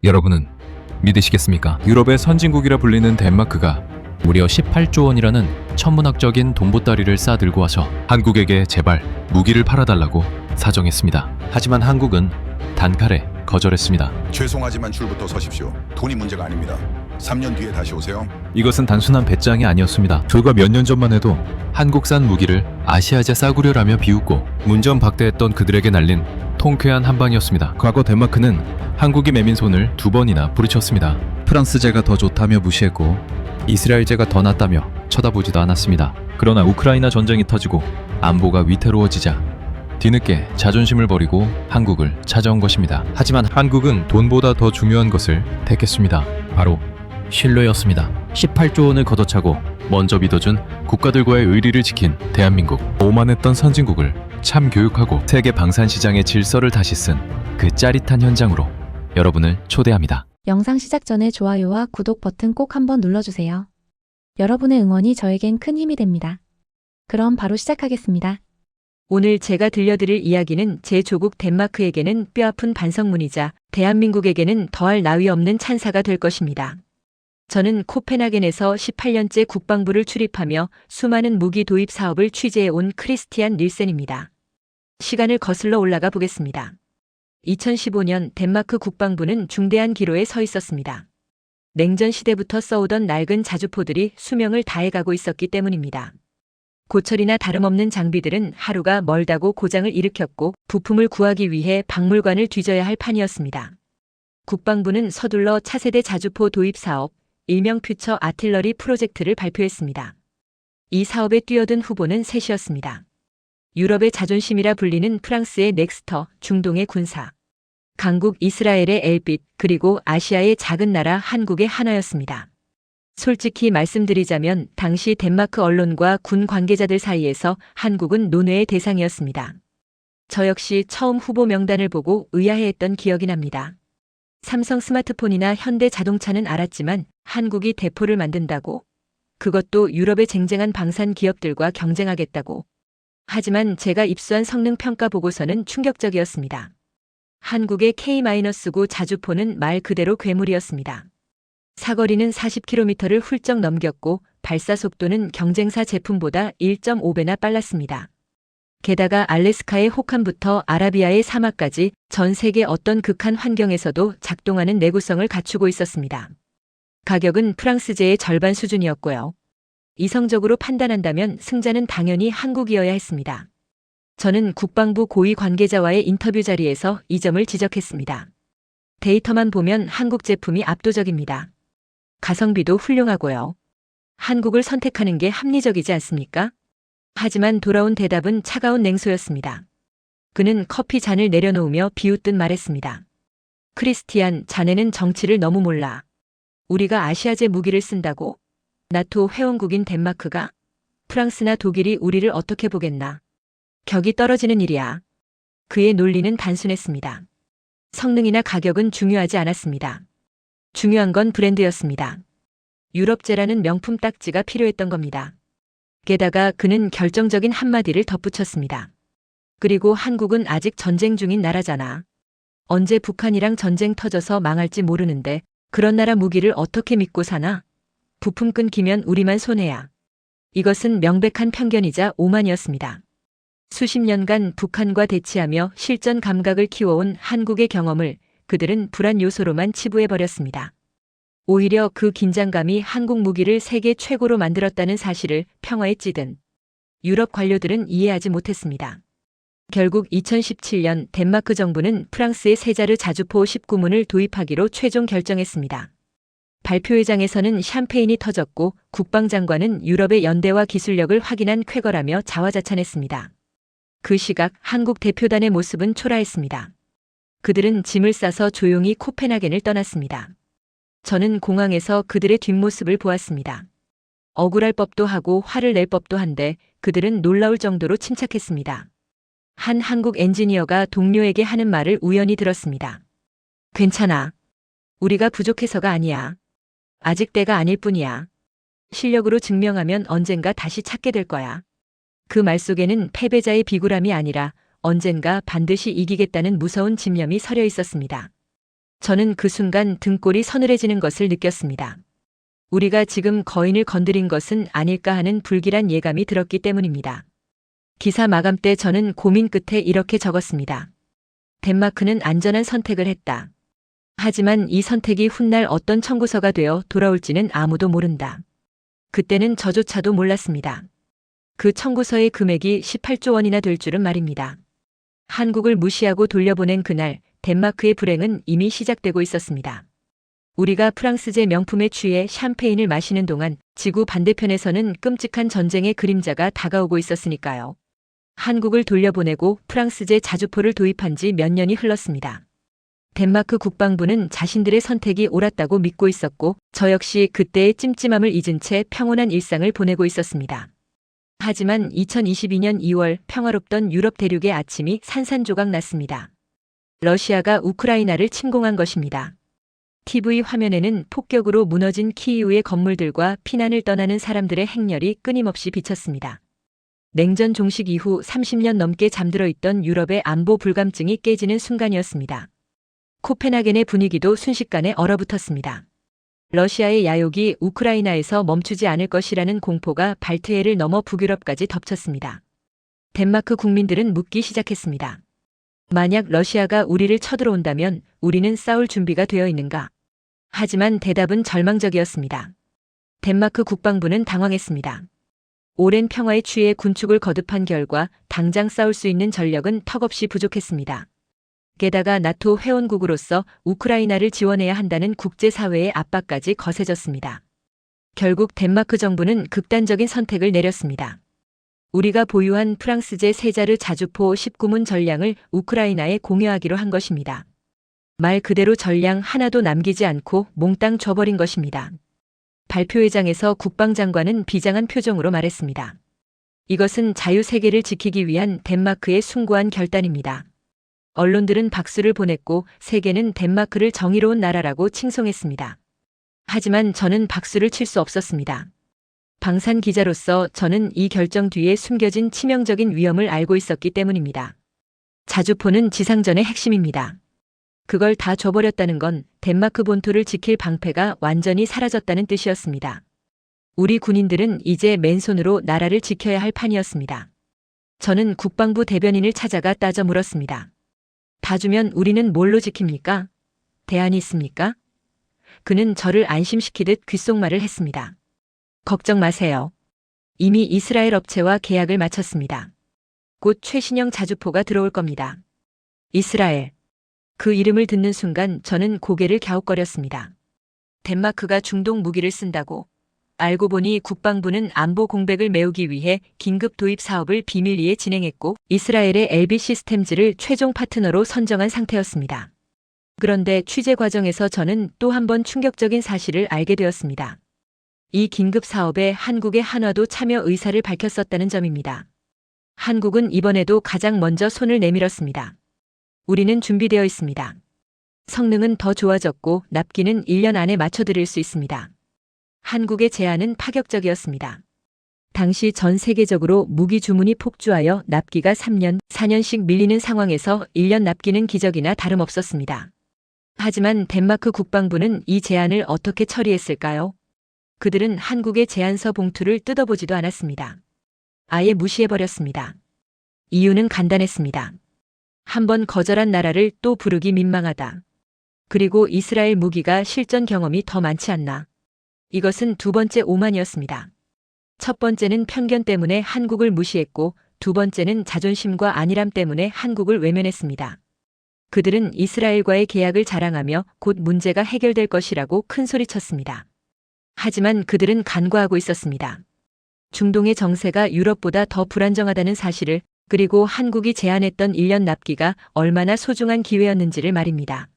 여러분은 믿으시겠습니까? 유럽의 선진국이라 불리는 덴마크가 무려 18조 원이라는 천문학적인 돈보따리를 싸들고 와서 한국에게 제발 무기를 팔아달라고 사정했습니다. 하지만 한국은 단칼에 거절했습니다. 죄송하지만 줄부터 서십시오. 돈이 문제가 아닙니다. 3년 뒤에 다시 오세요. 이것은 단순한 배짱이 아니었습니다. 불과 몇 년 전만 해도 한국산 무기를 아시아제 싸구려라며 비웃고 문전박대했던 그들에게 날린 통쾌한 한방이었습니다. 과거 덴마크는 한국이 매민 손을 2번이나 부르쳤습니다. 프랑스제가 더 좋다며 무시했고 이스라엘제가 더 낫다며 쳐다보지도 않았습니다. 그러나 우크라이나 전쟁이 터지고 안보가 위태로워지자 뒤늦게 자존심을 버리고 한국을 찾아온 것입니다. 하지만 한국은 돈보다 더 중요한 것을 택했습니다. 바로 신뢰였습니다. 18조 원을 걷어차고 먼저 믿어준 국가들과의 의리를 지킨 대한민국. 오만했던 선진국을 참 교육하고 세계 방산시장의 질서를 다시 쓴 그 짜릿한 현장으로 여러분을 초대합니다. 영상 시작 전에 좋아요와 구독 버튼 꼭 한번 눌러주세요. 여러분의 응원이 저에겐 큰 힘이 됩니다. 그럼 바로 시작하겠습니다. 오늘 제가 들려드릴 이야기는 제 조국 덴마크에게는 뼈아픈 반성문이자 대한민국에게는 더할 나위 없는 찬사가 될 것입니다. 저는 코펜하겐에서 18년째 국방부를 출입하며 수많은 무기 도입 사업을 취재해온 크리스티안 닐센입니다. 시간을 거슬러 올라가 보겠습니다. 2015년 덴마크 국방부는 중대한 기로에 서 있었습니다. 냉전 시대부터 써오던 낡은 자주포들이 수명을 다해가고 있었기 때문입니다. 고철이나 다름없는 장비들은 하루가 멀다고 고장을 일으켰고 부품을 구하기 위해 박물관을 뒤져야 할 판이었습니다. 국방부는 서둘러 차세대 자주포 도입 사업, 일명 퓨처 아틸러리 프로젝트를 발표했습니다. 이 사업에 뛰어든 후보는 셋이었습니다. 유럽의 자존심이라 불리는 프랑스의 넥스터, 중동의 군사, 강국 이스라엘의 엘빗, 그리고 아시아의 작은 나라 한국의 하나였습니다. 솔직히 말씀드리자면 당시 덴마크 언론과 군 관계자들 사이에서 한국은 논외의 대상이었습니다. 저 역시 처음 후보 명단을 보고 의아해했던 기억이 납니다. 삼성 스마트폰이나 현대 자동차는 알았지만 한국이 대포를 만든다고? 그것도 유럽의 쟁쟁한 방산 기업들과 경쟁하겠다고? 하지만 제가 입수한 성능평가 보고서는 충격적이었습니다. 한국의 K-9 자주포는 말 그대로 괴물이었습니다. 사거리는 40km를 훌쩍 넘겼고 발사 속도는 경쟁사 제품보다 1.5배나 빨랐습니다. 게다가 알래스카의 혹한부터 아라비아의 사막까지 전 세계 어떤 극한 환경에서도 작동하는 내구성을 갖추고 있었습니다. 가격은 프랑스제의 절반 수준이었고요. 이성적으로 판단한다면 승자는 당연히 한국이어야 했습니다. 저는 국방부 고위 관계자와의 인터뷰 자리에서 이 점을 지적했습니다. 데이터만 보면 한국 제품이 압도적입니다. 가성비도 훌륭하고요. 한국을 선택하는 게 합리적이지 않습니까? 하지만 돌아온 대답은 차가운 냉소였습니다. 그는 커피 잔을 내려놓으며 비웃듯 말했습니다. 크리스티안, 자네는 정치를 너무 몰라. 우리가 아시아제 무기를 쓴다고? 나토 회원국인 덴마크가? 프랑스나 독일이 우리를 어떻게 보겠나? 격이 떨어지는 일이야. 그의 논리는 단순했습니다. 성능이나 가격은 중요하지 않았습니다. 중요한 건 브랜드였습니다. 유럽제라는 명품 딱지가 필요했던 겁니다. 게다가 그는 결정적인 한마디를 덧붙였습니다. 그리고 한국은 아직 전쟁 중인 나라잖아. 언제 북한이랑 전쟁 터져서 망할지 모르는데 그런 나라 무기를 어떻게 믿고 사나? 부품 끊기면 우리만 손해야. 이것은 명백한 편견이자 오만이었습니다. 수십 년간 북한과 대치하며 실전 감각을 키워온 한국의 경험을 그들은 불안 요소로만 치부해버렸습니다. 오히려 그 긴장감이 한국 무기를 세계 최고로 만들었다는 사실을 평화에 찌든 유럽 관료들은 이해하지 못했습니다. 결국 2017년 덴마크 정부는 프랑스의 세자르 자주포 19문을 도입하기로 최종 결정했습니다. 발표회장에서는 샴페인이 터졌고 국방장관은 유럽의 연대와 기술력을 확인한 쾌거라며 자화자찬했습니다. 그 시각 한국 대표단의 모습은 초라했습니다. 그들은 짐을 싸서 조용히 코펜하겐을 떠났습니다. 저는 공항에서 그들의 뒷모습을 보았습니다. 억울할 법도 하고 화를 낼 법도 한데 그들은 놀라울 정도로 침착했습니다. 한 한국 엔지니어가 동료에게 하는 말을 우연히 들었습니다. 괜찮아. 우리가 부족해서가 아니야. 아직 때가 아닐 뿐이야. 실력으로 증명하면 언젠가 다시 찾게 될 거야. 그 말 속에는 패배자의 비굴함이 아니라 언젠가 반드시 이기겠다는 무서운 집념이 서려 있었습니다. 저는 그 순간 등골이 서늘해지는 것을 느꼈습니다. 우리가 지금 거인을 건드린 것은 아닐까 하는 불길한 예감이 들었기 때문입니다. 기사 마감 때 저는 고민 끝에 이렇게 적었습니다. 덴마크는 안전한 선택을 했다. 하지만 이 선택이 훗날 어떤 청구서가 되어 돌아올지는 아무도 모른다. 그때는 저조차도 몰랐습니다. 그 청구서의 금액이 18조 원이나 될 줄은 말입니다. 한국을 무시하고 돌려보낸 그날 덴마크의 불행은 이미 시작되고 있었습니다. 우리가 프랑스제 명품에 취해 샴페인을 마시는 동안 지구 반대편에서는 끔찍한 전쟁의 그림자가 다가오고 있었으니까요. 한국을 돌려보내고 프랑스제 자주포를 도입한 지 몇 년이 흘렀습니다. 덴마크 국방부는 자신들의 선택이 옳았다고 믿고 있었고 저 역시 그때의 찜찜함을 잊은 채 평온한 일상을 보내고 있었습니다. 하지만 2022년 2월 평화롭던 유럽 대륙의 아침이 산산조각 났습니다. 러시아가 우크라이나를 침공한 것입니다. TV 화면에는 폭격으로 무너진 키이우의 건물들과 피난을 떠나는 사람들의 행렬이 끊임없이 비쳤습니다. 냉전 종식 이후 30년 넘게 잠들어 있던 유럽의 안보 불감증이 깨지는 순간이었습니다. 코펜하겐의 분위기도 순식간에 얼어붙었습니다. 러시아의 야욕이 우크라이나에서 멈추지 않을 것이라는 공포가 발트해를 넘어 북유럽까지 덮쳤습니다. 덴마크 국민들은 묻기 시작했습니다. 만약 러시아가 우리를 쳐들어온다면 우리는 싸울 준비가 되어 있는가? 하지만 대답은 절망적이었습니다. 덴마크 국방부는 당황했습니다. 오랜 평화에 취해 군축을 거듭한 결과 당장 싸울 수 있는 전력은 턱없이 부족했습니다. 게다가 나토 회원국으로서 우크라이나를 지원해야 한다는 국제사회의 압박까지 거세졌습니다. 결국 덴마크 정부는 극단적인 선택을 내렸습니다. 우리가 보유한 프랑스제 세자르 자주포 19문 전량을 우크라이나에 공여하기로 한 것입니다. 말 그대로 전량 하나도 남기지 않고 몽땅 줘버린 것입니다. 발표회장에서 국방장관은 비장한 표정으로 말했습니다. 이것은 자유세계를 지키기 위한 덴마크의 숭고한 결단입니다. 언론들은 박수를 보냈고 세계는 덴마크를 정의로운 나라라고 칭송했습니다. 하지만 저는 박수를 칠 수 없었습니다. 방산 기자로서 저는 이 결정 뒤에 숨겨진 치명적인 위험을 알고 있었기 때문입니다. 자주포는 지상전의 핵심입니다. 그걸 다 줘버렸다는 건 덴마크 본토를 지킬 방패가 완전히 사라졌다는 뜻이었습니다. 우리 군인들은 이제 맨손으로 나라를 지켜야 할 판이었습니다. 저는 국방부 대변인을 찾아가 따져 물었습니다. 다 주면 우리는 뭘로 지킵니까? 대안이 있습니까? 그는 저를 안심시키듯 귓속말을 했습니다. 걱정 마세요. 이미 이스라엘 업체와 계약을 마쳤습니다. 곧 최신형 자주포가 들어올 겁니다. 이스라엘. 그 이름을 듣는 순간 저는 고개를 갸웃거렸습니다. 덴마크가 중동 무기를 쓴다고. 알고 보니 국방부는 안보 공백을 메우기 위해 긴급 도입 사업을 비밀리에 진행했고 이스라엘의 LB 시스템즈를 최종 파트너로 선정한 상태였습니다. 그런데 취재 과정에서 저는 또 한 번 충격적인 사실을 알게 되었습니다. 이 긴급 사업에 한국의 한화도 참여 의사를 밝혔었다는 점입니다. 한국은 이번에도 가장 먼저 손을 내밀었습니다. 우리는 준비되어 있습니다. 성능은 더 좋아졌고 납기는 1년 안에 맞춰드릴 수 있습니다. 한국의 제안은 파격적이었습니다. 당시 전 세계적으로 무기 주문이 폭주하여 납기가 3년, 4년씩 밀리는 상황에서 1년 납기는 기적이나 다름없었습니다. 하지만 덴마크 국방부는 이 제안을 어떻게 처리했을까요? 그들은 한국의 제안서 봉투를 뜯어보지도 않았습니다. 아예 무시해버렸습니다. 이유는 간단했습니다. 한번 거절한 나라를 또 부르기 민망하다. 그리고 이스라엘 무기가 실전 경험이 더 많지 않나. 이것은 두 번째 오만이었습니다. 첫 번째는 편견 때문에 한국을 무시했고 두 번째는 자존심과 안일함 때문에 한국을 외면했습니다. 그들은 이스라엘과의 계약을 자랑하며 곧 문제가 해결될 것이라고 큰소리쳤습니다. 하지만 그들은 간과하고 있었습니다. 중동의 정세가 유럽보다 더 불안정하다는 사실을 그리고 한국이 제안했던 1년 납기가 얼마나 소중한 기회였는지를 말입니다.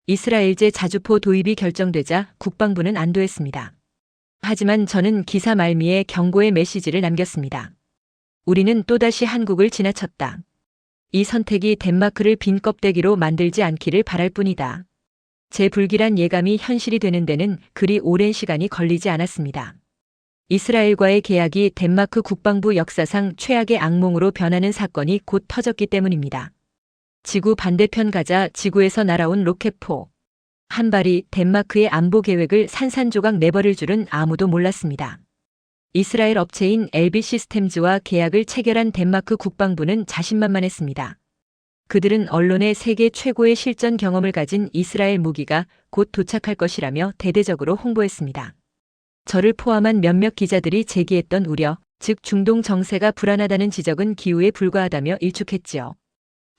이스라엘제 자주포 도입이 결정되자 국방부는 안도했습니다. 하지만 저는 기사 말미에 경고의 메시지를 남겼습니다. 우리는 또다시 한국을 지나쳤다. 이 선택이 덴마크를 빈 껍데기로 만들지 않기를 바랄 뿐이다. 제 불길한 예감이 현실이 되는 데는 그리 오랜 시간이 걸리지 않았습니다. 이스라엘과의 계약이 덴마크 국방부 역사상 최악의 악몽으로 변하는 사건이 곧 터졌기 때문입니다. 지구 반대편 가자 지구에서 날아온 로켓포. 한발이 덴마크의 안보 계획을 산산조각 내버릴 줄은 아무도 몰랐습니다. 이스라엘 업체인 LB 시스템즈와 계약을 체결한 덴마크 국방부는 자신만만했습니다. 그들은 언론에 세계 최고의 실전 경험을 가진 이스라엘 무기가 곧 도착할 것이라며 대대적으로 홍보했습니다. 저를 포함한 몇몇 기자들이 제기했던 우려, 즉 중동 정세가 불안하다는 지적은 기우에 불과하다며 일축했지요.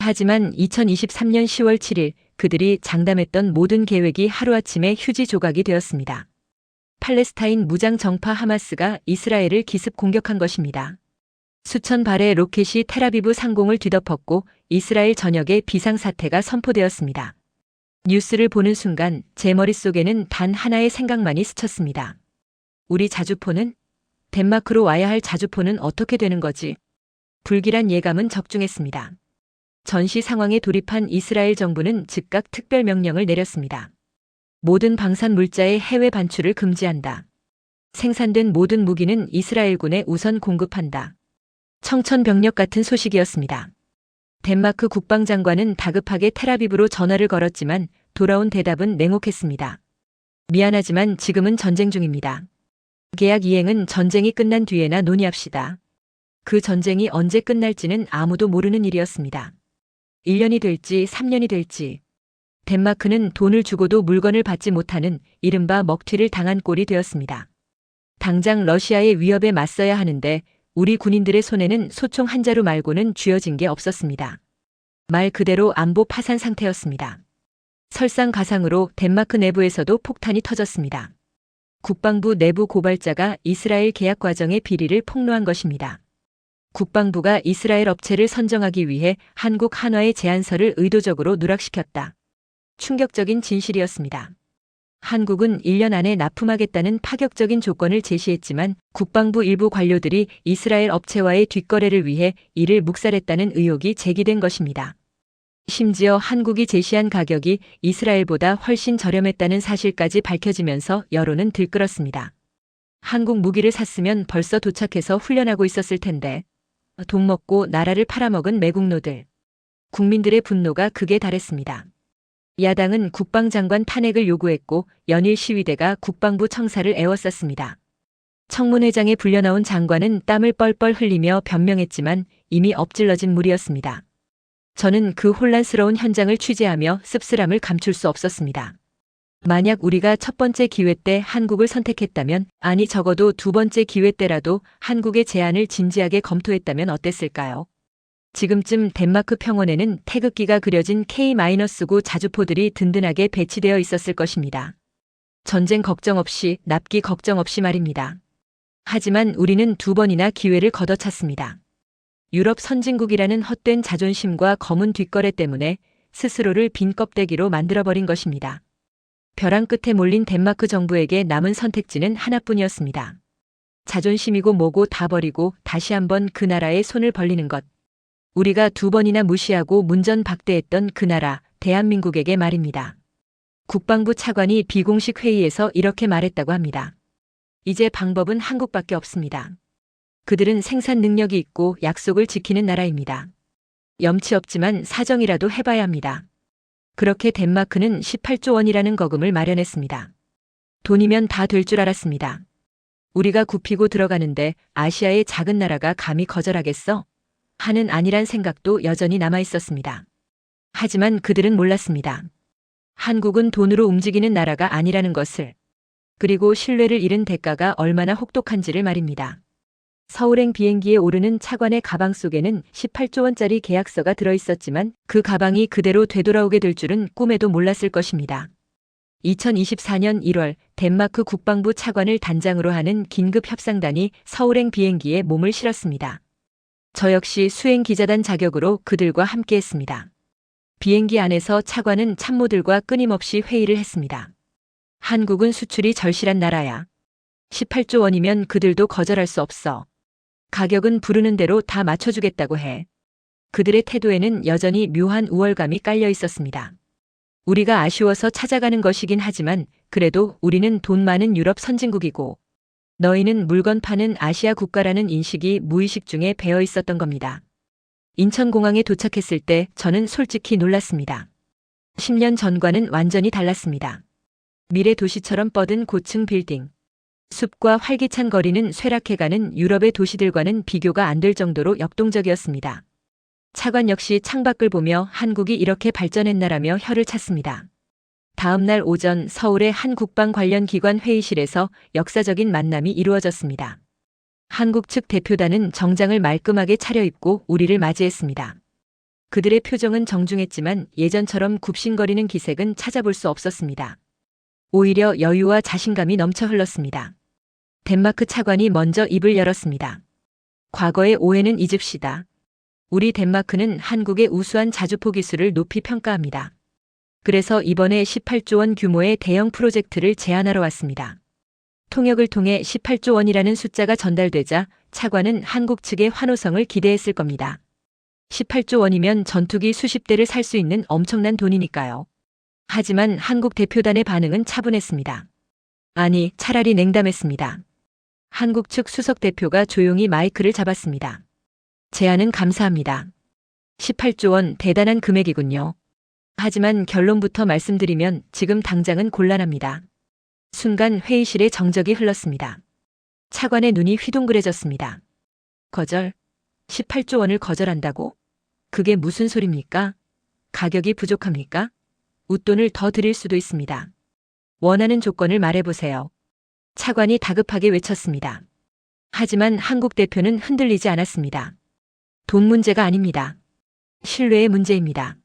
하지만 2023년 10월 7일 그들이 장담했던 모든 계획이 하루아침에 휴지 조각이 되었습니다. 팔레스타인 무장 정파 하마스가 이스라엘을 기습 공격한 것입니다. 수천 발의 로켓이 텔아비브 상공을 뒤덮었고 이스라엘 전역에 비상사태가 선포되었습니다. 뉴스를 보는 순간 제 머릿속에는 단 하나의 생각만이 스쳤습니다. 우리 자주포는? 덴마크로 와야 할 자주포는 어떻게 되는 거지? 불길한 예감은 적중했습니다. 전시 상황에 돌입한 이스라엘 정부는 즉각 특별명령을 내렸습니다. 모든 방산 물자의 해외 반출을 금지한다. 생산된 모든 무기는 이스라엘군에 우선 공급한다. 청천벽력 같은 소식이었습니다. 덴마크 국방장관은 다급하게 텔아비브로 전화를 걸었지만 돌아온 대답은 냉혹했습니다. 미안하지만 지금은 전쟁 중입니다. 계약 이행은 전쟁이 끝난 뒤에나 논의합시다. 그 전쟁이 언제 끝날지는 아무도 모르는 일이었습니다. 1년이 될지 3년이 될지. 덴마크는 돈을 주고도 물건을 받지 못하는 이른바 먹튀를 당한 꼴이 되었습니다. 당장 러시아의 위협에 맞서야 하는데 우리 군인들의 손에는 소총 한 자루 말고는 쥐어진 게 없었습니다. 말 그대로 안보 파산 상태였습니다. 설상가상으로 덴마크 내부에서도 폭탄이 터졌습니다. 국방부 내부 고발자가 이스라엘 계약 과정의 비리를 폭로한 것입니다. 국방부가 이스라엘 업체를 선정하기 위해 한국 한화의 제안서를 의도적으로 누락시켰다. 충격적인 진실이었습니다. 한국은 1년 안에 납품하겠다는 파격적인 조건을 제시했지만 국방부 일부 관료들이 이스라엘 업체와의 뒷거래를 위해 이를 묵살했다는 의혹이 제기된 것입니다. 심지어 한국이 제시한 가격이 이스라엘보다 훨씬 저렴했다는 사실까지 밝혀지면서 여론은 들끓었습니다. 한국 무기를 샀으면 벌써 도착해서 훈련하고 있었을 텐데. 돈 먹고 나라를 팔아먹은 매국노들. 국민들의 분노가 극에 달했습니다. 야당은 국방장관 탄핵을 요구했고 연일 시위대가 국방부 청사를 에워쌌습니다. 청문회장에 불려나온 장관은 땀을 뻘뻘 흘리며 변명했지만 이미 엎질러진 물이었습니다. 저는 그 혼란스러운 현장을 취재하며 씁쓸함을 감출 수 없었습니다. 만약 우리가 첫 번째 기회 때 한국을 선택했다면, 아니 적어도 두 번째 기회 때라도 한국의 제안을 진지하게 검토했다면 어땠을까요? 지금쯤 덴마크 평원에는 태극기가 그려진 K-9 자주포들이 든든하게 배치되어 있었을 것입니다. 전쟁 걱정 없이, 납기 걱정 없이 말입니다. 하지만 우리는 두 번이나 기회를 걷어찼습니다. 유럽 선진국이라는 헛된 자존심과 검은 뒷거래 때문에 스스로를 빈 껍데기로 만들어버린 것입니다. 벼랑 끝에 몰린 덴마크 정부에게 남은 선택지는 하나뿐이었습니다. 자존심이고 뭐고 다 버리고 다시 한번 그 나라에 손을 벌리는 것. 우리가 두 번이나 무시하고 문전박대했던 그 나라, 대한민국에게 말입니다. 국방부 차관이 비공식 회의에서 이렇게 말했다고 합니다. 이제 방법은 한국밖에 없습니다. 그들은 생산 능력이 있고 약속을 지키는 나라입니다. 염치 없지만 사정이라도 해봐야 합니다. 그렇게 덴마크는 18조 원이라는 거금을 마련했습니다. 돈이면 다 될 줄 알았습니다. 우리가 굽히고 들어가는데 아시아의 작은 나라가 감히 거절하겠어? 하는 아니란 생각도 여전히 남아 있었습니다. 하지만 그들은 몰랐습니다. 한국은 돈으로 움직이는 나라가 아니라는 것을. 그리고 신뢰를 잃은 대가가 얼마나 혹독한지를 말입니다. 서울행 비행기에 오르는 차관의 가방 속에는 18조 원짜리 계약서가 들어있었지만 그 가방이 그대로 되돌아오게 될 줄은 꿈에도 몰랐을 것입니다. 2024년 1월 덴마크 국방부 차관을 단장으로 하는 긴급 협상단이 서울행 비행기에 몸을 실었습니다. 저 역시 수행 기자단 자격으로 그들과 함께했습니다. 비행기 안에서 차관은 참모들과 끊임없이 회의를 했습니다. 한국은 수출이 절실한 나라야. 18조 원이면 그들도 거절할 수 없어. 가격은 부르는 대로 다 맞춰주겠다고 해. 그들의 태도에는 여전히 묘한 우월감이 깔려 있었습니다. 우리가 아쉬워서 찾아가는 것이긴 하지만 그래도 우리는 돈 많은 유럽 선진국이고 너희는 물건 파는 아시아 국가라는 인식이 무의식 중에 배어 있었던 겁니다. 인천공항에 도착했을 때 저는 솔직히 놀랐습니다. 10년 전과는 완전히 달랐습니다. 미래 도시처럼 뻗은 고층 빌딩, 숲과 활기찬 거리는 쇠락해가는 유럽의 도시들과는 비교가 안 될 정도로 역동적이었습니다. 차관 역시 창밖을 보며 한국이 이렇게 발전했나라며 혀를 찼습니다. 다음 날 오전 서울의 한 국방 관련 기관 회의실에서 역사적인 만남이 이루어졌습니다. 한국 측 대표단은 정장을 말끔하게 차려입고 우리를 맞이했습니다. 그들의 표정은 정중했지만 예전처럼 굽신거리는 기색은 찾아볼 수 없었습니다. 오히려 여유와 자신감이 넘쳐 흘렀습니다. 덴마크 차관이 먼저 입을 열었습니다. 과거의 오해는 잊읍시다. 우리 덴마크는 한국의 우수한 자주포 기술을 높이 평가합니다. 그래서 이번에 18조 원 규모의 대형 프로젝트를 제안하러 왔습니다. 통역을 통해 18조 원이라는 숫자가 전달되자 차관은 한국 측의 환호성을 기대했을 겁니다. 18조 원이면 전투기 수십 대를 살 수 있는 엄청난 돈이니까요. 하지만 한국 대표단의 반응은 차분했습니다. 아니, 차라리 냉담했습니다. 한국 측 수석 대표가 조용히 마이크를 잡았습니다. 제안은 감사합니다. 18조 원 대단한 금액이군요. 하지만 결론부터 말씀드리면 지금 당장은 곤란합니다. 순간 회의실에 정적이 흘렀습니다. 차관의 눈이 휘둥그레졌습니다. 거절? 18조 원을 거절한다고? 그게 무슨 소립니까? 가격이 부족합니까? 웃돈을 더 드릴 수도 있습니다. 원하는 조건을 말해보세요. 차관이 다급하게 외쳤습니다. 하지만 한국 대표는 흔들리지 않았습니다. 돈 문제가 아닙니다. 신뢰의 문제입니다.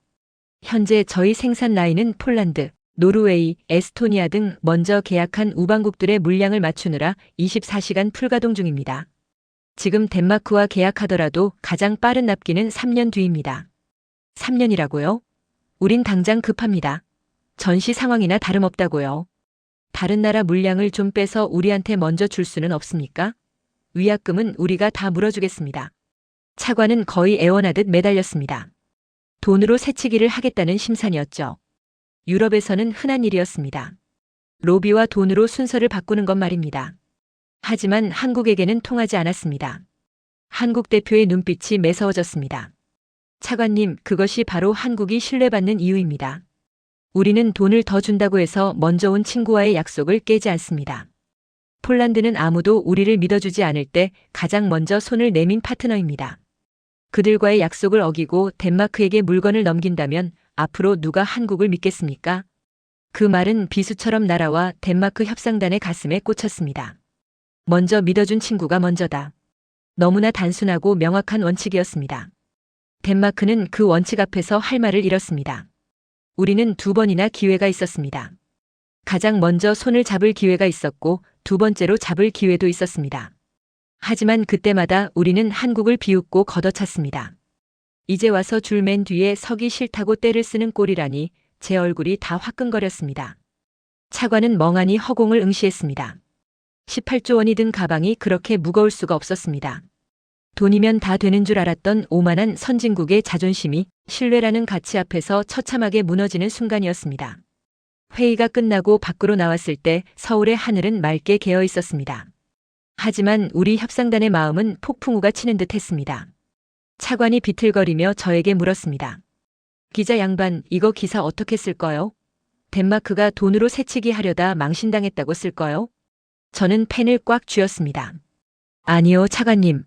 현재 저희 생산 라인은 폴란드, 노르웨이, 에스토니아 등 먼저 계약한 우방국들의 물량을 맞추느라 24시간 풀가동 중입니다. 지금 덴마크와 계약하더라도 가장 빠른 납기는 3년 뒤입니다. 3년이라고요? 우린 당장 급합니다. 전시 상황이나 다름없다고요. 다른 나라 물량을 좀 빼서 우리한테 먼저 줄 수는 없습니까? 위약금은 우리가 다 물어주겠습니다. 차관은 거의 애원하듯 매달렸습니다. 돈으로 새치기를 하겠다는 심산이었죠. 유럽에서는 흔한 일이었습니다. 로비와 돈으로 순서를 바꾸는 것 말입니다. 하지만 한국에게는 통하지 않았습니다. 한국 대표의 눈빛이 매서워졌습니다. 차관님, 그것이 바로 한국이 신뢰받는 이유입니다. 우리는 돈을 더 준다고 해서 먼저 온 친구와의 약속을 깨지 않습니다. 폴란드는 아무도 우리를 믿어주지 않을 때 가장 먼저 손을 내민 파트너입니다. 그들과의 약속을 어기고 덴마크에게 물건을 넘긴다면 앞으로 누가 한국을 믿겠습니까? 그 말은 비수처럼 날아와 덴마크 협상단의 가슴에 꽂혔습니다. 먼저 믿어준 친구가 먼저다. 너무나 단순하고 명확한 원칙이었습니다. 덴마크는 그 원칙 앞에서 할 말을 잃었습니다. 우리는 2번이나 기회가 있었습니다. 가장 먼저 손을 잡을 기회가 있었고 2번째로 잡을 기회도 있었습니다. 하지만 그때마다 우리는 한국을 비웃고 걷어찼습니다. 이제 와서 줄 맨 뒤에 서기 싫다고 떼를 쓰는 꼴이라니 제 얼굴이 다 화끈거렸습니다. 차관은 멍하니 허공을 응시했습니다. 18조 원이 든 가방이 그렇게 무거울 수가 없었습니다. 돈이면 다 되는 줄 알았던 오만한 선진국의 자존심이 신뢰라는 가치 앞에서 처참하게 무너지는 순간이었습니다. 회의가 끝나고 밖으로 나왔을 때 서울의 하늘은 맑게 개어 있었습니다. 하지만 우리 협상단의 마음은 폭풍우가 치는 듯 했습니다. 차관이 비틀거리며 저에게 물었습니다. 기자 양반, 이거 기사 어떻게 쓸 거요? 덴마크가 돈으로 새치기 하려다 망신당했다고 쓸 거요? 저는 펜을 꽉 쥐었습니다. 아니요, 차관님.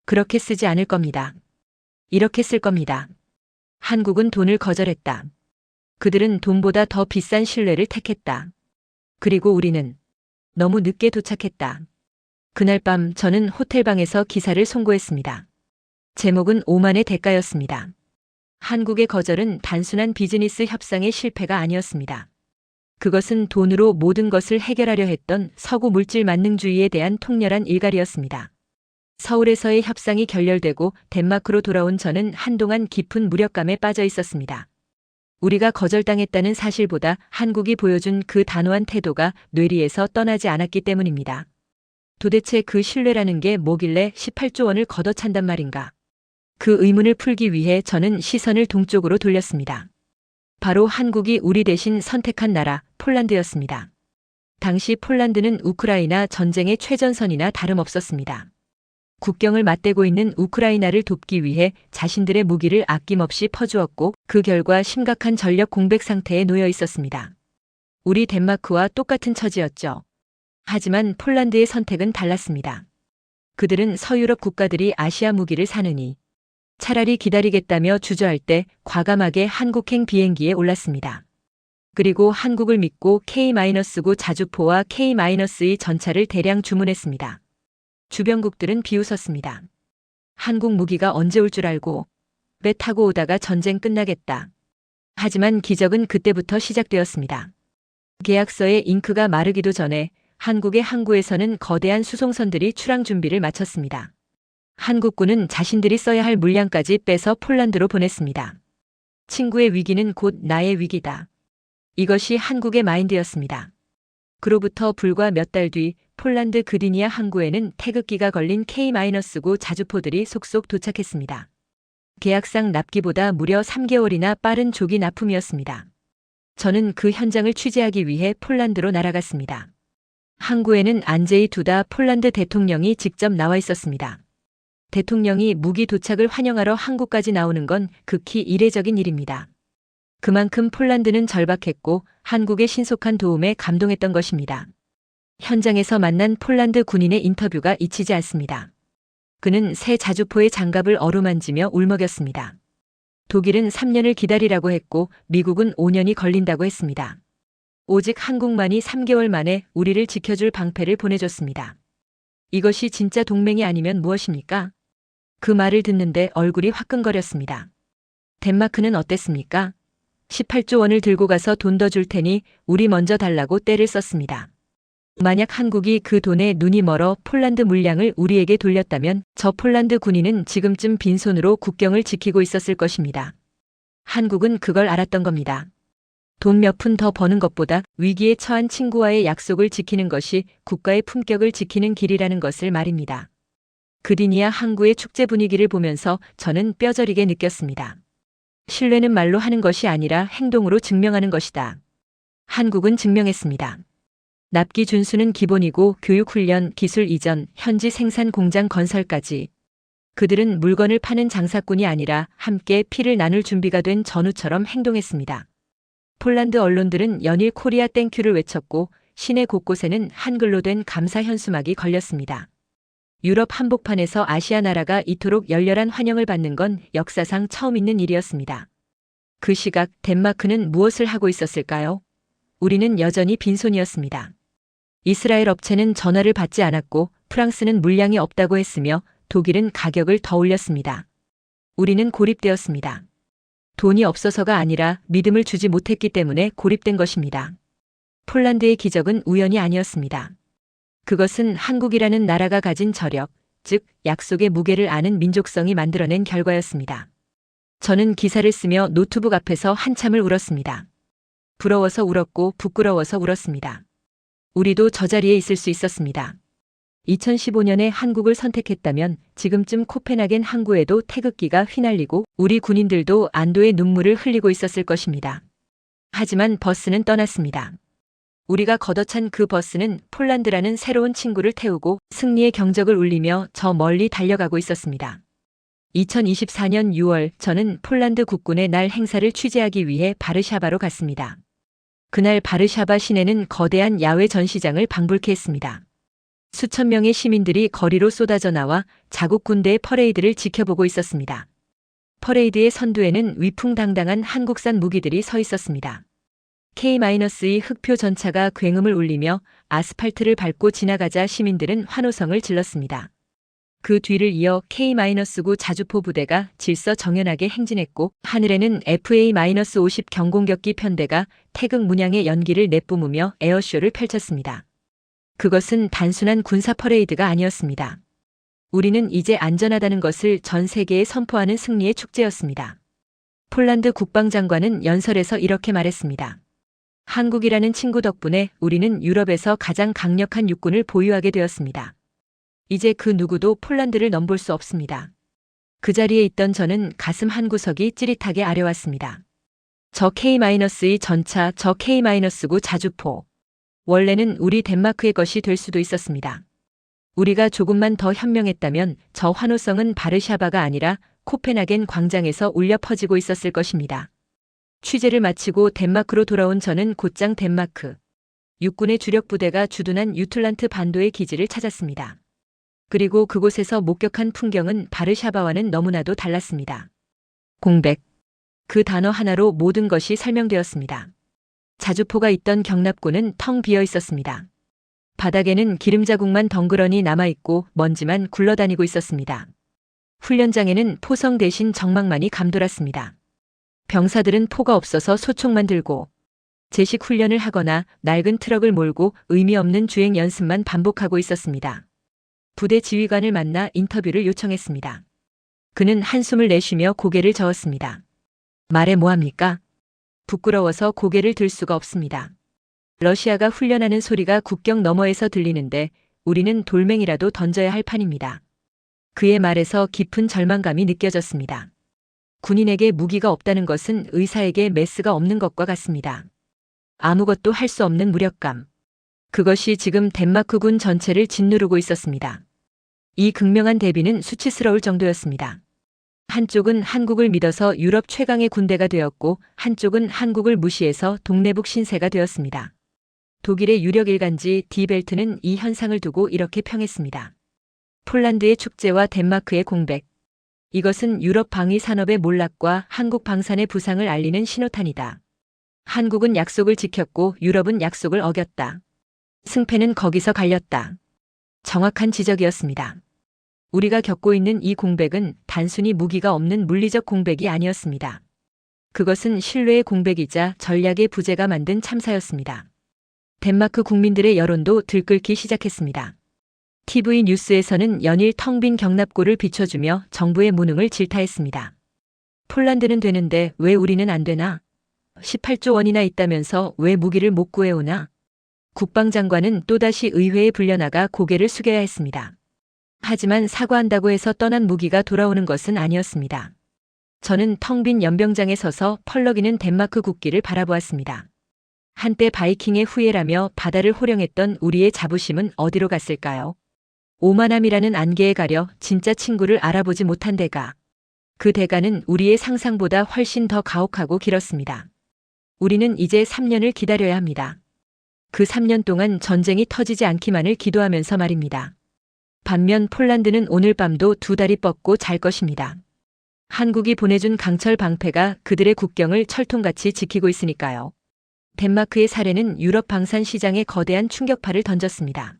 그렇게 쓰지 않을 겁니다. 이렇게 쓸 겁니다. 한국은 돈을 거절했다. 그들은 돈보다 더 비싼 신뢰를 택했다. 그리고 우리는 너무 늦게 도착했다. 그날 밤 저는 호텔방에서 기사를 송고했습니다. 제목은 오만의 대가였습니다. 한국의 거절은 단순한 비즈니스 협상의 실패가 아니었습니다. 그것은 돈으로 모든 것을 해결하려 했던 서구 물질 만능주의에 대한 통렬한 일갈이었습니다. 서울에서의 협상이 결렬되고 덴마크로 돌아온 저는 한동안 깊은 무력감에 빠져 있었습니다. 우리가 거절당했다는 사실보다 한국이 보여준 그 단호한 태도가 뇌리에서 떠나지 않았기 때문입니다. 도대체 그 신뢰라는 게 뭐길래 18조 원을 걷어찬단 말인가? 그 의문을 풀기 위해 저는 시선을 동쪽으로 돌렸습니다. 바로 한국이 우리 대신 선택한 나라 폴란드였습니다. 당시 폴란드는 우크라이나 전쟁의 최전선이나 다름없었습니다. 국경을 맞대고 있는 우크라이나를 돕기 위해 자신들의 무기를 아낌없이 퍼주었고 그 결과 심각한 전력 공백 상태에 놓여 있었습니다. 우리 덴마크와 똑같은 처지였죠. 하지만 폴란드의 선택은 달랐습니다. 그들은 서유럽 국가들이 아시아 무기를 사느니 차라리 기다리겠다며 주저할 때 과감하게 한국행 비행기에 올랐습니다. 그리고 한국을 믿고 K-9 자주포와 K-2 전차를 대량 주문했습니다. 주변국들은 비웃었습니다. 한국 무기가 언제 올 줄 알고 배 타고 오다가 전쟁 끝나겠다. 하지만 기적은 그때부터 시작되었습니다. 계약서의 잉크가 마르기도 전에 한국의 항구에서는 거대한 수송선들이 출항 준비를 마쳤습니다. 한국군은 자신들이 써야 할 물량까지 빼서 폴란드로 보냈습니다. 친구의 위기는 곧 나의 위기다. 이것이 한국의 마인드였습니다. 그로부터 불과 몇 달 뒤 폴란드 그디니아 항구에는 태극기가 걸린 K-9 자주포들이 속속 도착했습니다. 계약상 납기보다 무려 3개월이나 빠른 조기 납품이었습니다. 저는 그 현장을 취재하기 위해 폴란드로 날아갔습니다. 항구에는 안제이 두다 폴란드 대통령이 직접 나와 있었습니다. 대통령이 무기 도착을 환영하러 한국까지 나오는 건 극히 이례적인 일입니다. 그만큼 폴란드는 절박했고 한국의 신속한 도움에 감동했던 것입니다. 현장에서 만난 폴란드 군인의 인터뷰가 잊히지 않습니다. 그는 새 자주포의 장갑을 어루만지며 울먹였습니다. 독일은 3년을 기다리라고 했고 미국은 5년이 걸린다고 했습니다. 오직 한국만이 3개월 만에 우리를 지켜줄 방패를 보내줬습니다. 이것이 진짜 동맹이 아니면 무엇입니까? 그 말을 듣는데 얼굴이 화끈거렸습니다. 덴마크는 어땠습니까? 18조 원을 들고 가서 돈 더 줄 테니 우리 먼저 달라고 떼를 썼습니다. 만약 한국이 그 돈에 눈이 멀어 폴란드 물량을 우리에게 돌렸다면 저 폴란드 군인은 지금쯤 빈손으로 국경을 지키고 있었을 것입니다. 한국은 그걸 알았던 겁니다. 돈 몇 푼 더 버는 것보다 위기에 처한 친구와의 약속을 지키는 것이 국가의 품격을 지키는 길이라는 것을 말입니다. 그디니아 항구의 축제 분위기를 보면서 저는 뼈저리게 느꼈습니다. 신뢰는 말로 하는 것이 아니라 행동으로 증명하는 것이다. 한국은 증명했습니다. 납기 준수는 기본이고 교육훈련, 기술 이전, 현지 생산 공장 건설까지. 그들은 물건을 파는 장사꾼이 아니라 함께 피를 나눌 준비가 된 전우처럼 행동했습니다. 폴란드 언론들은 연일 코리아 땡큐를 외쳤고 시내 곳곳에는 한글로 된 감사 현수막이 걸렸습니다. 유럽 한복판에서 아시아 나라가 이토록 열렬한 환영을 받는 건 역사상 처음 있는 일이었습니다. 그 시각 덴마크는 무엇을 하고 있었을까요? 우리는 여전히 빈손이었습니다. 이스라엘 업체는 전화를 받지 않았고 프랑스는 물량이 없다고 했으며 독일은 가격을 더 올렸습니다. 우리는 고립되었습니다. 돈이 없어서가 아니라 믿음을 주지 못했기 때문에 고립된 것입니다. 폴란드의 기적은 우연이 아니었습니다. 그것은 한국이라는 나라가 가진 저력, 즉 약속의 무게를 아는 민족성이 만들어낸 결과였습니다. 저는 기사를 쓰며 노트북 앞에서 한참을 울었습니다. 부러워서 울었고 부끄러워서 울었습니다. 우리도 저 자리에 있을 수 있었습니다. 2015년에 한국을 선택했다면 지금쯤 코펜하겐 항구에도 태극기가 휘날리고 우리 군인들도 안도의 눈물을 흘리고 있었을 것입니다. 하지만 버스는 떠났습니다. 우리가 걷어찬 그 버스는 폴란드라는 새로운 친구를 태우고 승리의 경적을 울리며 저 멀리 달려가고 있었습니다. 2024년 6월 저는 폴란드 국군의 날 행사를 취재하기 위해 바르샤바로 갔습니다. 그날 바르샤바 시내는 거대한 야외 전시장을 방불케 했습니다. 수천 명의 시민들이 거리로 쏟아져 나와 자국 군대의 퍼레이드를 지켜보고 있었습니다. 퍼레이드의 선두에는 위풍당당한 한국산 무기들이 서 있었습니다. K-2 흑표 전차가 굉음을 울리며 아스팔트를 밟고 지나가자 시민들은 환호성을 질렀습니다. 그 뒤를 이어 K-9 자주포 부대가 질서정연하게 행진했고 하늘에는 FA-50 경공격기 편대가 태극 문양의 연기를 내뿜으며 에어쇼를 펼쳤습니다. 그것은 단순한 군사 퍼레이드가 아니었습니다. 우리는 이제 안전하다는 것을 전 세계에 선포하는 승리의 축제였습니다. 폴란드 국방장관은 연설에서 이렇게 말했습니다. 한국이라는 친구 덕분에 우리는 유럽에서 가장 강력한 육군을 보유하게 되었습니다. 이제 그 누구도 폴란드를 넘볼 수 없습니다. 그 자리에 있던 저는 가슴 한구석이 찌릿하게 아려왔습니다. 저 K-2 전차, 저 K-9 자주포. 원래는 우리 덴마크의 것이 될 수도 있었습니다. 우리가 조금만 더 현명했다면 저 환호성은 바르샤바가 아니라 코펜하겐 광장에서 울려 퍼지고 있었을 것입니다. 취재를 마치고 덴마크로 돌아온 저는 곧장 덴마크 육군의 주력 부대가 주둔한 유틀란트 반도의 기지를 찾았습니다. 그리고 그곳에서 목격한 풍경은 바르샤바와는 너무나도 달랐습니다. 공백. 그 단어 하나로 모든 것이 설명되었습니다. 자주포가 있던 경납고는 텅 비어 있었습니다. 바닥에는 기름자국만 덩그러니 남아있고 먼지만 굴러다니고 있었습니다. 훈련장에는 포성 대신 적막만이 감돌았습니다. 병사들은 포가 없어서 소총만 들고 제식 훈련을 하거나 낡은 트럭을 몰고 의미 없는 주행 연습만 반복하고 있었습니다. 부대 지휘관을 만나 인터뷰를 요청했습니다. 그는 한숨을 내쉬며 고개를 저었습니다. 말해 뭐합니까? 부끄러워서 고개를 들 수가 없습니다. 러시아가 훈련하는 소리가 국경 너머에서 들리는데 우리는 돌멩이라도 던져야 할 판입니다. 그의 말에서 깊은 절망감이 느껴졌습니다. 군인에게 무기가 없다는 것은 의사에게 메스가 없는 것과 같습니다. 아무것도 할 수 없는 무력감. 그것이 지금 덴마크군 전체를 짓누르고 있었습니다. 이 극명한 대비는 수치스러울 정도였습니다. 한쪽은 한국을 믿어서 유럽 최강의 군대가 되었고 한쪽은 한국을 무시해서 동네북 신세가 되었습니다. 독일의 유력 일간지 디 벨트는 이 현상을 두고 이렇게 평했습니다. 폴란드의 축제와 덴마크의 공백. 이것은 유럽 방위 산업의 몰락과 한국 방산의 부상을 알리는 신호탄이다. 한국은 약속을 지켰고 유럽은 약속을 어겼다. 승패는 거기서 갈렸다. 정확한 지적이었습니다. 우리가 겪고 있는 이 공백은 단순히 무기가 없는 물리적 공백이 아니었습니다. 그것은 신뢰의 공백이자 전략의 부재가 만든 참사였습니다. 덴마크 국민들의 여론도 들끓기 시작했습니다. TV 뉴스에서는 연일 텅 빈 경납고를 비춰주며 정부의 무능을 질타했습니다. 폴란드는 되는데 왜 우리는 안 되나? 18조 원이나 있다면서 왜 무기를 못 구해오나? 국방장관은 또다시 의회에 불려나가 고개를 숙여야 했습니다. 하지만 사과한다고 해서 떠난 무기가 돌아오는 것은 아니었습니다. 저는 텅 빈 연병장에 서서 펄럭이는 덴마크 국기를 바라보았습니다. 한때 바이킹의 후예라며 바다를 호령했던 우리의 자부심은 어디로 갔을까요? 오만함이라는 안개에 가려 진짜 친구를 알아보지 못한 대가. 그 대가는 우리의 상상보다 훨씬 더 가혹하고 길었습니다. 우리는 이제 3년을 기다려야 합니다. 그 3년 동안 전쟁이 터지지 않기만을 기도하면서 말입니다. 반면 폴란드는 오늘 밤도 두 다리 뻗고 잘 것입니다. 한국이 보내준 강철 방패가 그들의 국경을 철통같이 지키고 있으니까요. 덴마크의 사례는 유럽 방산 시장에 거대한 충격파를 던졌습니다.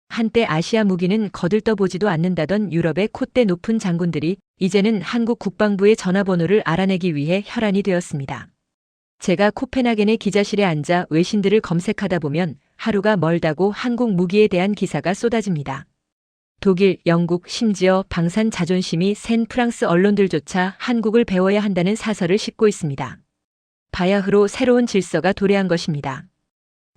한때 아시아 무기는 거들떠보지도 않는다던 유럽의 콧대 높은 장군들이 이제는 한국 국방부의 전화번호를 알아내기 위해 혈안이 되었습니다. 제가 코펜하겐의 기자실에 앉아 외신들을 검색하다 보면 하루가 멀다고 한국 무기에 대한 기사가 쏟아집니다. 독일, 영국, 심지어 방산 자존심이 센 프랑스 언론들조차 한국을 배워야 한다는 사설을 싣고 있습니다. 바야흐로 새로운 질서가 도래한 것입니다.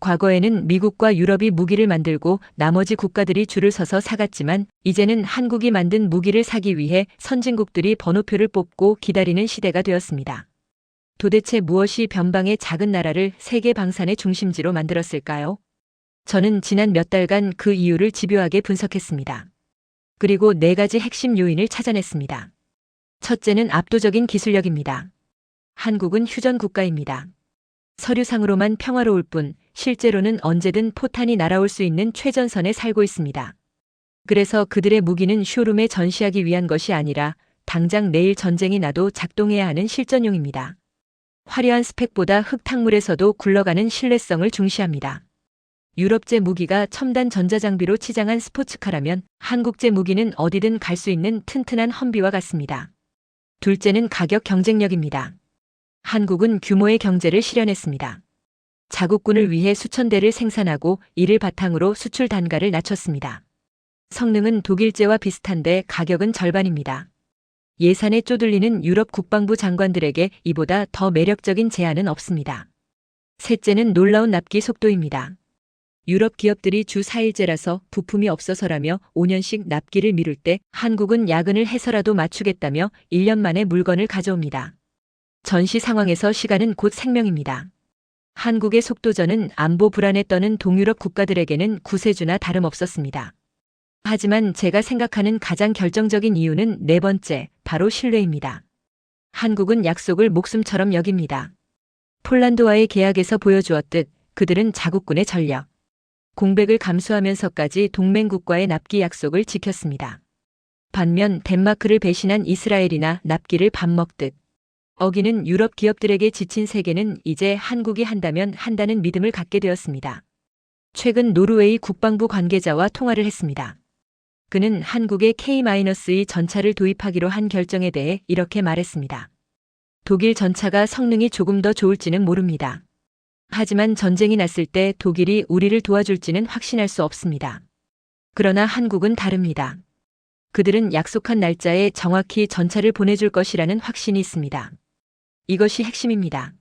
과거에는 미국과 유럽이 무기를 만들고 나머지 국가들이 줄을 서서 사갔지만 이제는 한국이 만든 무기를 사기 위해 선진국들이 번호표를 뽑고 기다리는 시대가 되었습니다. 도대체 무엇이 변방의 작은 나라를 세계 방산의 중심지로 만들었을까요? 저는 지난 몇 달간 그 이유를 집요하게 분석했습니다. 그리고 4가지 핵심 요인을 찾아냈습니다. 첫째는 압도적인 기술력입니다. 한국은 휴전 국가입니다. 서류상으로만 평화로울 뿐 실제로는 언제든 포탄이 날아올 수 있는 최전선에 살고 있습니다. 그래서 그들의 무기는 쇼룸에 전시하기 위한 것이 아니라 당장 내일 전쟁이 나도 작동해야 하는 실전용입니다. 화려한 스펙보다 흙탕물에서도 굴러가는 신뢰성을 중시합니다. 유럽제 무기가 첨단 전자장비로 치장한 스포츠카라면 한국제 무기는 어디든 갈 수 있는 튼튼한 험비와 같습니다. 둘째는 가격 경쟁력입니다. 한국은 규모의 경제를 실현했습니다. 자국군을 위해 수천 대를 생산하고 이를 바탕으로 수출 단가를 낮췄습니다. 성능은 독일제와 비슷한데 가격은 절반입니다. 예산에 쪼들리는 유럽 국방부 장관들에게 이보다 더 매력적인 제안은 없습니다. 셋째는 놀라운 납기 속도입니다. 유럽 기업들이 주 4일제라서 부품이 없어서라며 5년씩 납기를 미룰 때 한국은 야근을 해서라도 맞추겠다며 1년 만에 물건을 가져옵니다. 전시 상황에서 시간은 곧 생명입니다. 한국의 속도전은 안보 불안에 떠는 동유럽 국가들에게는 구세주나 다름없었습니다. 하지만 제가 생각하는 가장 결정적인 이유는 네 번째, 바로 신뢰입니다. 한국은 약속을 목숨처럼 여깁니다. 폴란드와의 계약에서 보여주었듯 그들은 자국군의 전력, 공백을 감수하면서까지 동맹국과의 납기 약속을 지켰습니다. 반면 덴마크를 배신한 이스라엘이나 납기를 밥 먹듯 어기는 유럽 기업들에게 지친 세계는 이제 한국이 한다면 한다는 믿음을 갖게 되었습니다. 최근 노르웨이 국방부 관계자와 통화를 했습니다. 그는 한국의 K-2 전차를 도입하기로 한 결정에 대해 이렇게 말했습니다. 독일 전차가 성능이 조금 더 좋을지는 모릅니다. 하지만 전쟁이 났을 때 독일이 우리를 도와줄지는 확신할 수 없습니다. 그러나 한국은 다릅니다. 그들은 약속한 날짜에 정확히 전차를 보내줄 것이라는 확신이 있습니다. 이것이 핵심입니다.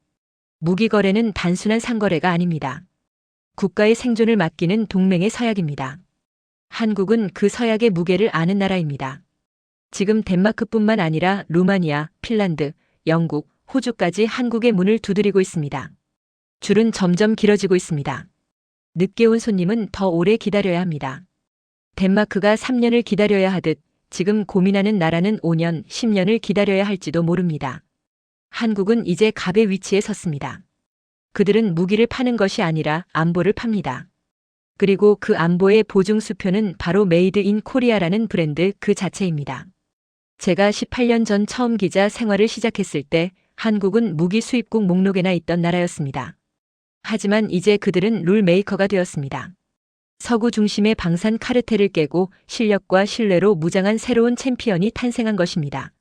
무기 거래는 단순한 상거래가 아닙니다. 국가의 생존을 맡기는 동맹의 서약입니다. 한국은 그 서약의 무게를 아는 나라입니다. 지금 덴마크뿐만 아니라 루마니아, 핀란드, 영국, 호주까지 한국의 문을 두드리고 있습니다. 줄은 점점 길어지고 있습니다. 늦게 온 손님은 더 오래 기다려야 합니다. 덴마크가 3년을 기다려야 하듯 지금 고민하는 나라는 5년, 10년을 기다려야 할지도 모릅니다. 한국은 이제 갑의 위치에 섰습니다. 그들은 무기를 파는 것이 아니라 안보를 팝니다. 그리고 그 안보의 보증수표는 바로 메이드 인 코리아라는 브랜드 그 자체입니다. 제가 18년 전 처음 기자 생활을 시작했을 때 한국은 무기 수입국 목록에나 있던 나라였습니다. 하지만 이제 그들은 룰 메이커가 되었습니다. 서구 중심의 방산 카르텔을 깨고 실력과 신뢰로 무장한 새로운 챔피언이 탄생한 것입니다.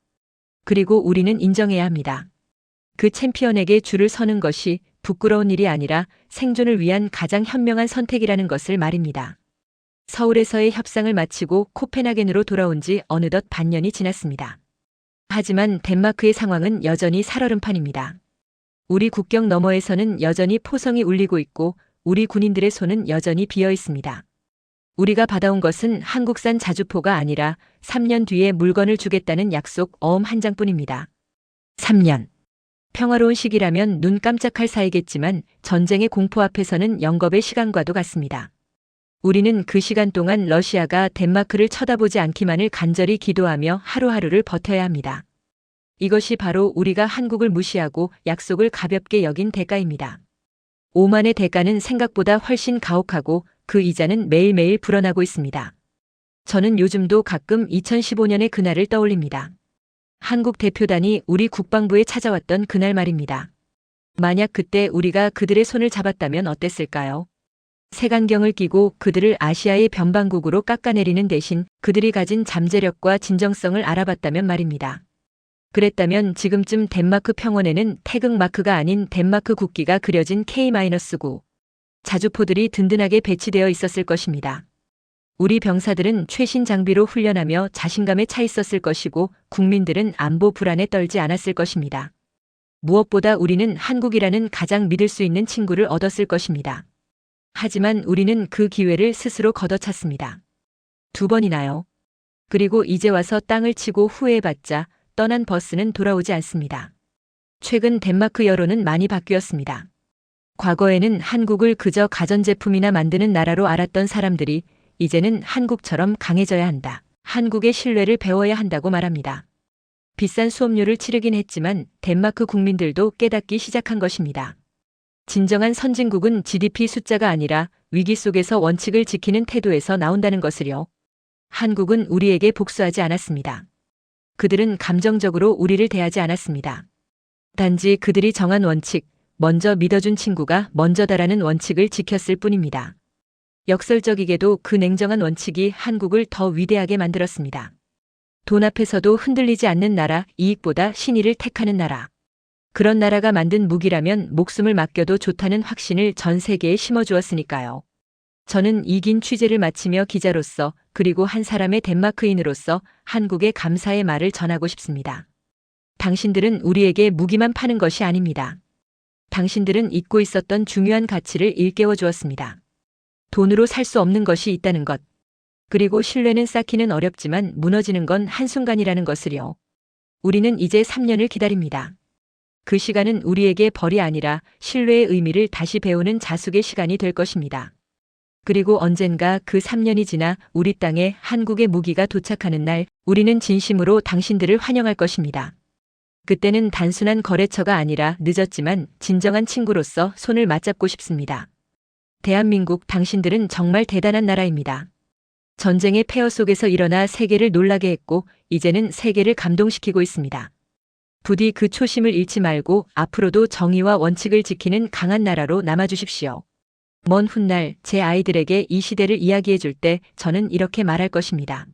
그리고 우리는 인정해야 합니다. 그 챔피언에게 줄을 서는 것이 부끄러운 일이 아니라 생존을 위한 가장 현명한 선택이라는 것을 말입니다. 서울에서의 협상을 마치고 코펜하겐으로 돌아온 지 어느덧 반년이 지났습니다. 하지만 덴마크의 상황은 여전히 살얼음판입니다. 우리 국경 너머에서는 여전히 포성이 울리고 있고 우리 군인들의 손은 여전히 비어 있습니다. 우리가 받아온 것은 한국산 자주포가 아니라 3년 뒤에 물건을 주겠다는 약속 어음 한 장뿐입니다. 3년. 평화로운 시기라면 눈 깜짝할 사이겠지만 전쟁의 공포 앞에서는 영겁의 시간과도 같습니다. 우리는 그 시간 동안 러시아가 덴마크를 쳐다보지 않기만을 간절히 기도하며 하루하루를 버텨야 합니다. 이것이 바로 우리가 한국을 무시하고 약속을 가볍게 여긴 대가입니다. 오만의 대가는 생각보다 훨씬 가혹하고 그 이자는 매일매일 불어나고 있습니다. 저는 요즘도 가끔 2015년의 그날을 떠올립니다. 한국 대표단이 우리 국방부에 찾아왔던 그날 말입니다. 만약 그때 우리가 그들의 손을 잡았다면 어땠을까요? 색안경을 끼고 그들을 아시아의 변방국으로 깎아내리는 대신 그들이 가진 잠재력과 진정성을 알아봤다면 말입니다. 그랬다면 지금쯤 덴마크 평원에는 태극 마크가 아닌 덴마크 국기가 그려진 K-9 자주포들이 든든하게 배치되어 있었을 것입니다. 우리 병사들은 최신 장비로 훈련하며 자신감에 차 있었을 것이고 국민들은 안보 불안에 떨지 않았을 것입니다. 무엇보다 우리는 한국이라는 가장 믿을 수 있는 친구를 얻었을 것입니다. 하지만 우리는 그 기회를 스스로 걷어찼습니다. 2번이나요. 그리고 이제 와서 땅을 치고 후회해봤자 떠난 버스는 돌아오지 않습니다. 최근 덴마크 여론은 많이 바뀌었습니다. 과거에는 한국을 그저 가전제품이나 만드는 나라로 알았던 사람들이 이제는 한국처럼 강해져야 한다. 한국의 신뢰를 배워야 한다고 말합니다. 비싼 수업료를 치르긴 했지만 덴마크 국민들도 깨닫기 시작한 것입니다. 진정한 선진국은 GDP 숫자가 아니라 위기 속에서 원칙을 지키는 태도에서 나온다는 것을요. 한국은 우리에게 복수하지 않았습니다. 그들은 감정적으로 우리를 대하지 않았습니다. 단지 그들이 정한 원칙, 먼저 믿어준 친구가 먼저다라는 원칙을 지켰을 뿐입니다. 역설적이게도 그 냉정한 원칙이 한국을 더 위대하게 만들었습니다. 돈 앞에서도 흔들리지 않는 나라, 이익보다 신의를 택하는 나라. 그런 나라가 만든 무기라면 목숨을 맡겨도 좋다는 확신을 전 세계에 심어주었으니까요. 저는 이 긴 취재를 마치며 기자로서 그리고 한 사람의 덴마크인으로서 한국에 감사의 말을 전하고 싶습니다. 당신들은 우리에게 무기만 파는 것이 아닙니다. 당신들은 잊고 있었던 중요한 가치를 일깨워 주었습니다. 돈으로 살 수 없는 것이 있다는 것. 그리고 신뢰는 쌓기는 어렵지만 무너지는 건 한순간이라는 것을요. 우리는 이제 3년을 기다립니다. 그 시간은 우리에게 벌이 아니라 신뢰의 의미를 다시 배우는 자숙의 시간이 될 것입니다. 그리고 언젠가 그 3년이 지나 우리 땅에 한국의 무기가 도착하는 날, 우리는 진심으로 당신들을 환영할 것입니다. 그때는 단순한 거래처가 아니라 늦었지만 진정한 친구로서 손을 맞잡고 싶습니다. 대한민국, 당신들은 정말 대단한 나라입니다. 전쟁의 폐허 속에서 일어나 세계를 놀라게 했고 이제는 세계를 감동시키고 있습니다. 부디 그 초심을 잃지 말고 앞으로도 정의와 원칙을 지키는 강한 나라로 남아주십시오. 먼 훗날 제 아이들에게 이 시대를 이야기해 줄 때 저는 이렇게 말할 것입니다.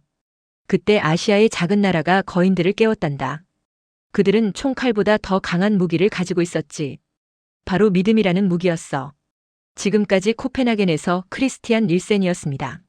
그때 아시아의 작은 나라가 거인들을 깨웠단다. 그들은 총칼보다 더 강한 무기를 가지고 있었지. 바로 믿음이라는 무기였어. 지금까지 코펜하겐에서 크리스티안 닐센이었습니다.